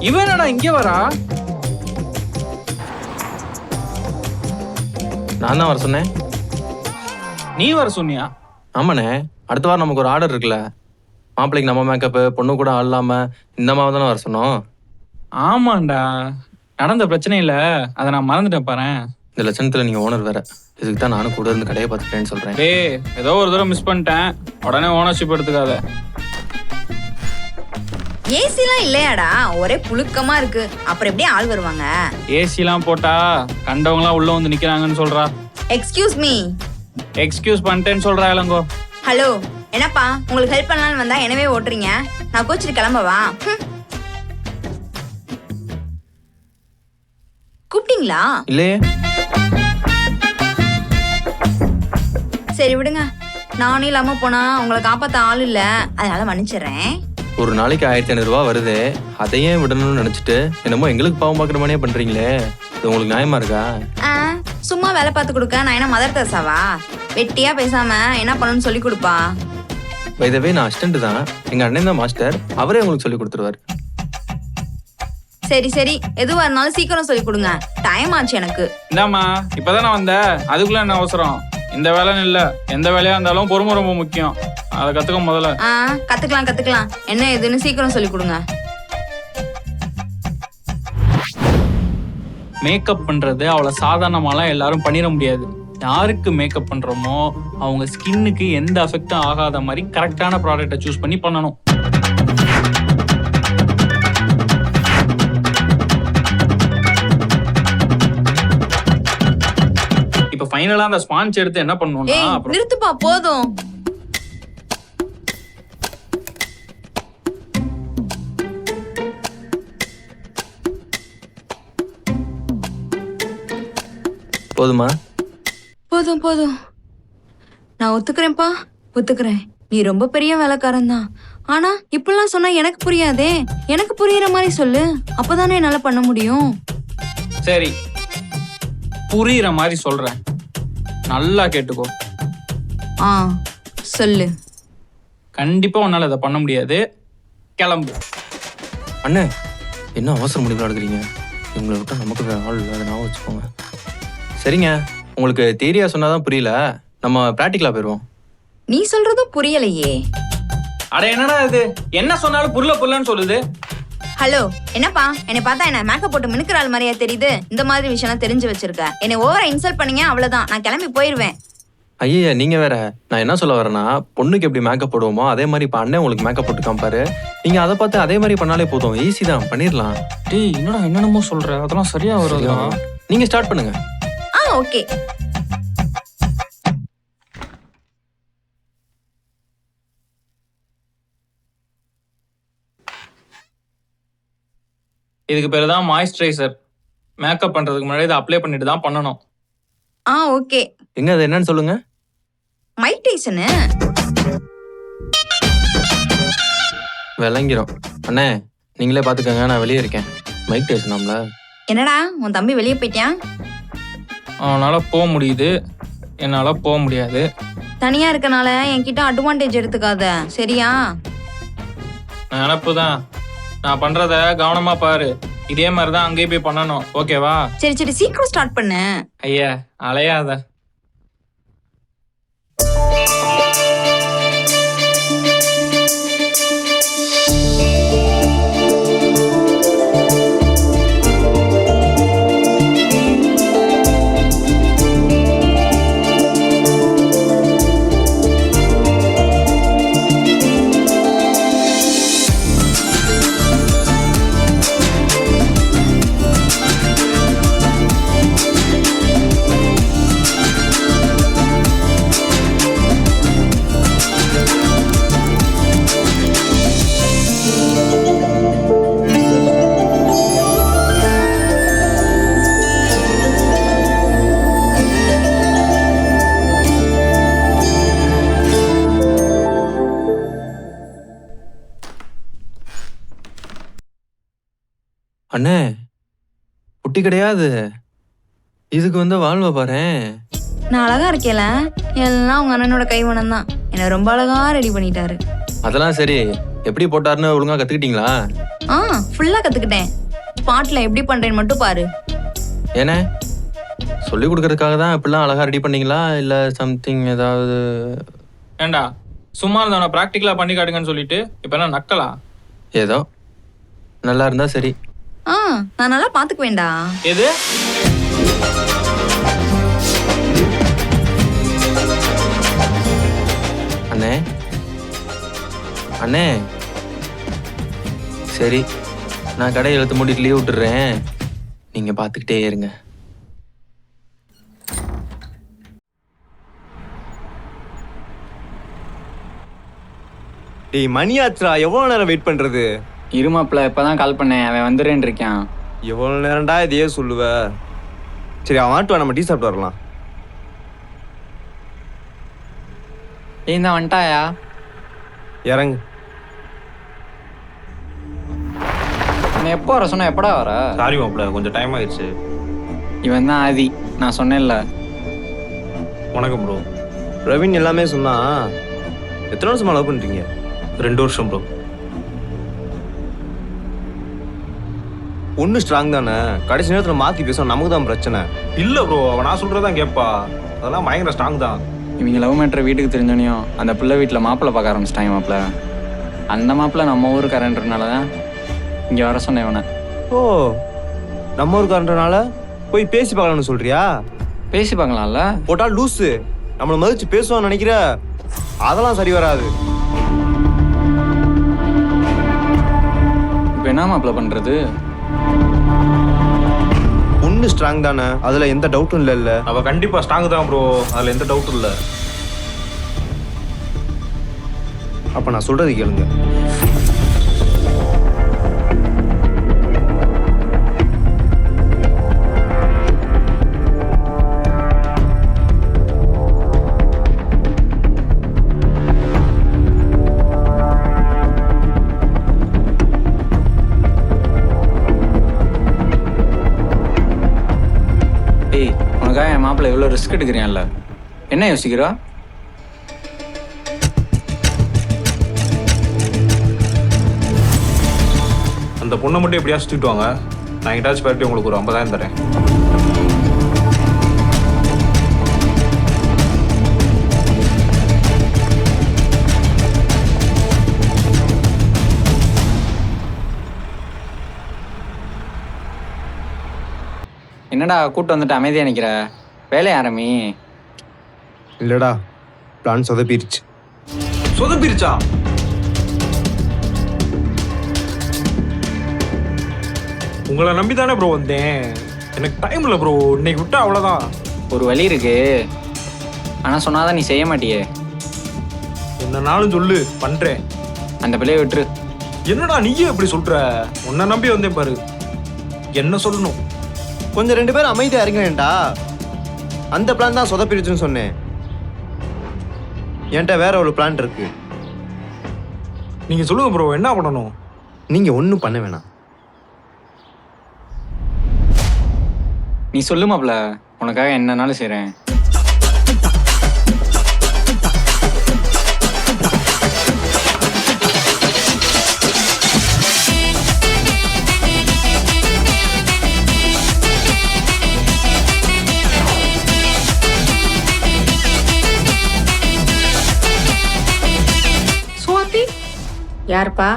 இவன் என்னடா இங்க வரா? நான் தான் வர சொன்னேன். நீ வர சொன்னியா? ஆமாண்ணே, அடுத்த வாரம் நமக்கு ஒரு ஆர்டர் இருக்குல்ல. மாப்பிள்ளைக்கு நம்ம மேக்கப்பு, பொண்ணு கூட ஆள் இல்லாம இந்த மாதிரி தானே வர சொன்னோம். ஆமாண்டா, நடந்த பிரச்சனை இல்ல, அதை நான் மறந்துட்டேன் பாரேன். இந்த லட்சணத்துல நீங்க ஓனர் வேற. இதுக்கு தான் நானும் கூட இருந்து கடையை பார்த்துட்டேன்னு சொல்றேன். டேய், ஏதோ ஒரு தடவை மிஸ் பண்ணிட்டேன், உடனே ஓனர்ஷிப் எடுத்துக்காத. ஏசிலாம் இல்லையாடா, ஒரே புழுக்கமா இருக்கு. அப்புறம் எப்படி ஆள் வருவாங்க? ஏசிலாம் போட்டா கண்டவங்களாம் உள்ள வந்து நிக்கிறாங்கன்னு சொல்றா. Excuse me. எக்ஸ்கியூஸ் பண்ணிட்டேன்னு சொல்றா இளங்கோ. ஹலோ, என்னப்பா உங்களுக்கு ஹெல்ப் பண்ணலான்னு வந்தா எனவே ஓட்டுறீங்க? நான் கோச்சிட்டு கிளம்பவா? கூப்பிட்டீங்களா? இல்லையே. சரி விடுங்க, நானும் இல்லாம போனா உங்களை காப்பாத்த ஆள் இல்ல, அதனால மன்னிச்சிடுறேன். ஒரு நாளைக்கு 1500 ரூபா வருது, அதையே விடணும்னு நினைச்சிட்டு என்னமோ எங்களுக்கு பாவம் பார்க்குற மாதிரியே பண்றீங்களே. இது உங்களுக்கு நியாயமா இருக்கா? சும்மா வேலை பார்த்து கொடுக்க நான் என்ன மதர் தெரசாவா? வெட்டியா பேசாம என்ன பண்ணணும்னு சொல்லி கொடுப்பா. வைதவே நான் அசிஸ்டன்ட் தான், எங்க அண்ணன் தான் மாஸ்டர், அவரே உங்களுக்கு சொல்லி கொடுத்துருவாரு. சரி சரி, எதுவா இருந்தாலும் சீக்கிரம் சொல்லி கொடுங்க, டைம் ஆச்சு எனக்கு. இந்தாம்மா, இப்பதான் நான் வந்தேன், அதுக்குள்ள என்ன அவசரம்? இந்த வேலைன்னு இல்ல, எந்த வேலையா இருந்தாலும் பொறுமை ரொம்ப முக்கியம், அதை கத்துக்க முதல்ல. கத்துக்கலாம் கத்துக்கலாம், என்ன எதுன்னு சீக்கிரம் சொல்லி கொடுங்க. மேக்கப் பண்றது அவ்வளவு சாதாரணமாலாம் எல்லாரும் பண்ணிட முடியாது. யாருக்கு மேக்கப் பண்றோமோ அவங்க ஸ்கின்னுக்கு எந்த அஃபெக்டும் ஆகாத மாதிரி கரெக்டான ப்ராடக்ட்டை சூஸ் பண்ணி பண்ணணும். இப்ப ஃபைனலா அந்த ஸ்பான்ச் எடுத்து என்ன பண்ணணும்னா, நிறுத்துப்பா போதும். போதுமா? போதும் போதும், நான் ஒத்துக்கிறேன்ப்பா, ஒத்துக்கிறேன். நீ ரொம்ப பெரிய வேலைக்காரன் தான், ஆனா இப்பெல்லாம் சொன்னா எனக்கு புரியாதே. எனக்கு புரியுற மாதிரி சொல்லு, அப்பதானே என்னால பண்ண முடியும். சரி, புரியுற மாதிரி சொல்றேன், நல்லா கேட்டுக்கோ. சொல்லு. கண்டிப்பா உன்னால இதை பண்ண முடியாது, கிளம்பு. அண்ணே, என்ன அவசரம் முடிவு எடுக்கிறீங்க? இவங்களை விட்டா நமக்கு வேற ஆள் இல்லை, அதை நான் வச்சுக்கோங்க. சரிங்க, உங்களுக்கு தேரியா சொன்னாதான் புரியல, நம்ம பிராக்டிக்கலா போயிடுவோம். நீ சொல்றதும் புரியலையே. அட என்னடா இது, என்ன சொன்னாலும் புரியல புரியலன்னு சொல்லுது. ஹலோ, என்னப்பா என்னை பார்த்தா என்ன மேக்கப் போட்டு மினுக்கிற ஆள் மாதிரியா தெரியுது? இந்த மாதிரி விஷயம் தெரிஞ்சு வச்சிருக்க. என்னை ஓவரா இன்சல்ட் பண்ணீங்க, அவ்வளவுதான், நான் கிளம்பி போயிருவேன். ஐயா, நீங்க வேற. நான் என்ன சொல்ல வரேன்னா, பொண்ணுக்கு எப்படி மேக்கப் போடுவோமோ அதே மாதிரி இப்போ அண்ணன் உங்களுக்கு மேக்கப் போட்டு காமிப்பாரு. நீங்க அதை பார்த்து அதே மாதிரி பண்ணாலே போதும், ஈஸி தான், பண்ணிடலாம். டேய், என்னடா என்னென்னமோ சொல்ற, அதெல்லாம் சரியா வருதா? நீங்க ஸ்டார்ட் பண்ணுங்க. ஓகே. இதுக்கு பேரு தான் மாய்ஸ்சரைசர். மேக்கப் பண்றதுக்கு முன்னாடி இதை அப்ளை பண்ணிட்டு தான் பண்ணணும். ஓகே. எங்க அது என்னன்னு சொல்லுங்க. Mike Tyson. விளங்கிரும். அண்ணே, நீங்களே பாத்துக்கங்க, நான் வெளியே இருக்கேன். மைக் டைசன் நம்மள. என்னடா உன் தம்பி வெளியே போயிட்டான்? அவனால போக முடியுது, என்னால போக முடியாது. தனியா இருக்கனால என்கிட்ட அட்வான்டேஜ் எடுத்துக்காத, சரியா? நினப்பு தான், நான் பண்றத கவனமா பாரு. இதே மாதிரி தான் அங்கேயே போய் பண்ணணும், ஓகேவா? சரி சரி, சீக்கிரம் ஸ்டார்ட் பண்ணு. ஐயா, அலையாத. அண்ணே, குட்டி கிடையாது, இதுக்கு வந்து வாழ்வ பாரு. நான் அழகா இருக்கேல, எல்லாம் உங்க அண்ணனோட கைவனம் தான். என்ன ரொம்ப அழகா ரெடி பண்ணிட்டாரு. அதெல்லாம் சரி, எப்படி போட்டாருன்னு ஒழுங்கா கத்துக்கிட்டீங்களா? ஃபுல்லா கத்துக்கிட்டேன். ஸ்பாட்ல எப்படி பண்றேன்னு மட்டும் பாரு. ஏனே சொல்லி கொடுக்கறதுக்காக தான் இப்படிலாம் அழகா ரெடி பண்ணீங்களா இல்ல சம்திங் ஏதாவது? ஏண்டா சும்மா இருந்தவன ப்ராக்டிக்கலா பண்ணி காட்டுங்கன்னு சொல்லிட்டு இப்ப என்ன நக்கலா? ஏதோ நல்லா இருந்தா சரி. நான் நல்லா பாத்துக்குவேன்டா. எது? அண்ணே அண்ணே சரி, நான் கடையை இழுத்து மூடிட்டு லீவ் விட்டுறேன். நீங்க பாத்துக்கிட்டே இருங்க. டேய் மணி ஆச்சுடா, எவ்வளோ நேரம் வெயிட் பண்ணுறது? இருமாப்பில் இப்போ தான் கால் பண்ணேன், அவன் வந்துடுறேன்னு இருக்கான். எவ்வளோ நேரம்டா இதையே சொல்லுவ? சரி அவன் ஆட்டுவா, நம்ம டீ சாப்பிட்டு வரலாம். நீ தான் வந்துட்டாயா? இறங்கு. நான் எப்போ வர சொன்ன, எப்படா வர? சாரி மாப்பிள்ள, கொஞ்சம் டைம் ஆயிடுச்சு. இவன் தான் ஆதி, நான் சொன்னேன்ல. வணக்கம் ப்ரோ. பிரவீன் எல்லாமே சொன்னா. எத்தனை வருஷமா லவ் பண்ணுறீங்க? 2 வருஷம் ப்ரோ. ஒன்று ஸ்ட்ராங் தானே, கடைசி நேரத்தில் மாற்றி பேசுவோம், நமக்கு தான் பிரச்சனை. இல்லை ப்ரோ, அவன் நான் சொல்கிறதான் கேட்பா. அதெல்லாம் பயங்கர ஸ்ட்ராங் தான். இவங்க லவ் மேட்ரு வீட்டுக்கு தெரிஞ்சோனையும் அந்த பிள்ளை வீட்டில் மாப்பிள்ளை பார்க்க ஆரம்பிச்சிட்டாங்க. மாப்பிள்ளை அந்த மாப்பிள்ளை நம்ம ஊருக்காரன்றனால தான் இங்கே வர சொன்னேன் இவனை. ஓ, நம்ம ஊருக்காரன்றனால போய் பேசி பார்க்கலாம்னு சொல்றியா? பேசி பார்க்கலாம்ல. போட்டா லூஸு, நம்மளை மதிச்சு பேசுவான்னு நினைக்கிற? அதெல்லாம் சரி வராது. இப்போ என்ன மாப்பிள்ளை பண்ணுறது? ஒன்று ஸ்ட்ராங் தானே, அதில் எந்த டவுட்டும் இல்லை. அவள் கண்டிப்பாக ஸ்ட்ராங் தான் ப்ரோ, அதில் எந்த டவுட்டும் இல்லை. அப்போ நான் சொல்கிறது கேளுங்க. உனக்காக என் மாப்பிள்ளை இவ்வளோ ரிஸ்க் எடுக்கிறியான்ல, என்ன யோசிக்கிறா? அந்த பொண்ணை மட்டும் எப்படியா சுற்றிட்டு வாங்க, நான் எங்கிட்டாச்சும் போயிட்டு உங்களுக்கு ஒரு 50,000 தரேன். என்னடா கூட்டு வந்துட்டு அமைதியாக நிற்கிற, வேலையை ஆரம்பி. இல்லைடா, பிளான் சொதப்பிருச்சு. சொதப்பிருச்சா? உங்களை நம்பி தானே ப்ரோ வந்தேன். எனக்கு டைம் இல்லை ப்ரோ, இன்னைக்கு விட்டா அவ்வளோதான். ஒரு வழி இருக்கு, ஆனால் சொன்னாதான் நீ செய்ய மாட்டியே. என்னன்னாலும் சொல்லு, பண்ணுறேன். அந்த பிள்ளையை விட்டுரு. என்னடா நீயே எப்படி சொல்கிற? உன்னை நம்பி வந்தேன் பாரு, என்ன சொல்லணும்? கொஞ்சம் 2 பேரும் அமைதியாக இருங்கடா. அந்த பிளான் தான் சொதப்பிருச்சுன்னு சொன்னேன். என்கிட்ட வேற ஒரு பிளான் இருக்கு. நீங்கள் சொல்லுங்கள் ப்ரோ, என்ன பண்ணணும்? நீங்கள் ஒன்றும் பண்ண வேணாம். நீ சொல்லு மாப்பிள்ள, உனக்காக என்னன்னாலும் செய்கிறேன். யாருப்பா?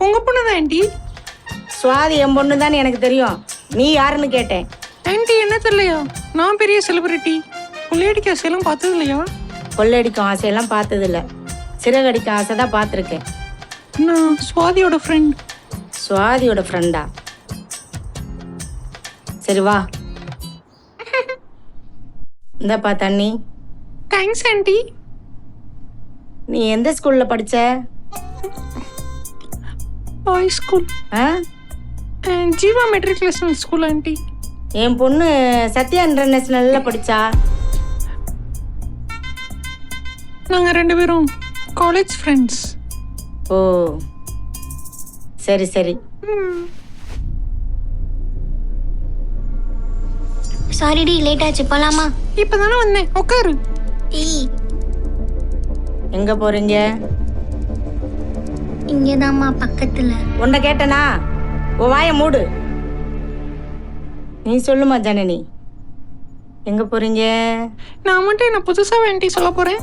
உங்க பொண்ணு தான் ஆண்டி. சுவாதி என் பொண்ணு தான் எனக்கு தெரியும். நீ யாருன்னு கேட்டேன். ஆண்டி என்ன தெரியலையா, நான் பெரிய செலிபிரிட்டி. கொள்ளையடிக்க ஆசையெல்லாம் பார்த்தது இல்லையா? கொள்ளையடிக்கும் ஆசையெல்லாம் பார்த்ததில்ல, சிறகடிக்க ஆசை தான் பார்த்துருக்கேன். நான் சுவாதியோட ஃப்ரெண்ட். சுவாதியோட ஃப்ரெண்டா? சரி வா. இந்தப்பா தண்ணி. Thanks aunty. நீ எந்த ஸ்கூல்ல படிச்ச? Boys school. Jeeva matriculation school aunty. என் பொண்ணு சத்யா இன்டர்நேஷனல்ல படிச்சா. நாங்க 2 பேரும் காலேஜ் ஃப்ரெண்ட்ஸ். ஓ சரி சரி. சாரிடி, லேட் ஆச்சு, போலாமா? இப்பதானே வந்தேன், உட்காரு. எங்க போறீங்க? இங்கதாம்மா பக்கத்துல. உன்னை கேட்டனா உன் வாயை மூடு. நீ சொல்லுமா ஜனனி, எங்க போறீங்க? நான் மட்டும் என்ன புதுசா வேண்டி சொல்ல போறேன்.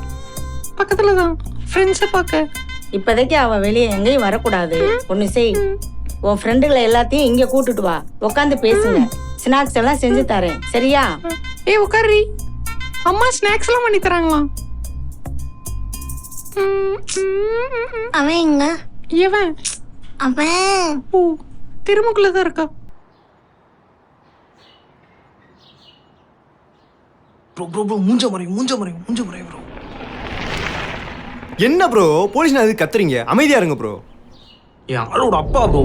பக்கத்துல தான் ஃப்ரெண்ட்ஸை பார்க்க. இப்போதைக்கு அவ வெளியே எங்கேயும் வரக்கூடாது. ஒன்று செய், உன் ஃப்ரெண்டுகளை எல்லாத்தையும் இங்கே கூட்டிட்டு வா, உட்காந்து பேசுங்க. ஸ்நாக்ஸ் எல்லாம் செஞ்சு தரேன், சரியா? ஏய் உட்காரி, அம்மா ஸ்நாக்ஸ் எல்லாம் பண்ணி தராங்களாம். அவன் எங்க? எவன்? அவன் ஓ, திருமுக்குள்ளதான் இருக்கா. ப்ரோ ப்ரோ ப்ரோ மூஞ்ச மறையும் ப்ரோ. என்ன ப்ரோ போலீஸ் அது கத்துறீங்க? அமைதியா இருங்க ப்ரோ. என் ஆளோட அப்பா ப்ரோ.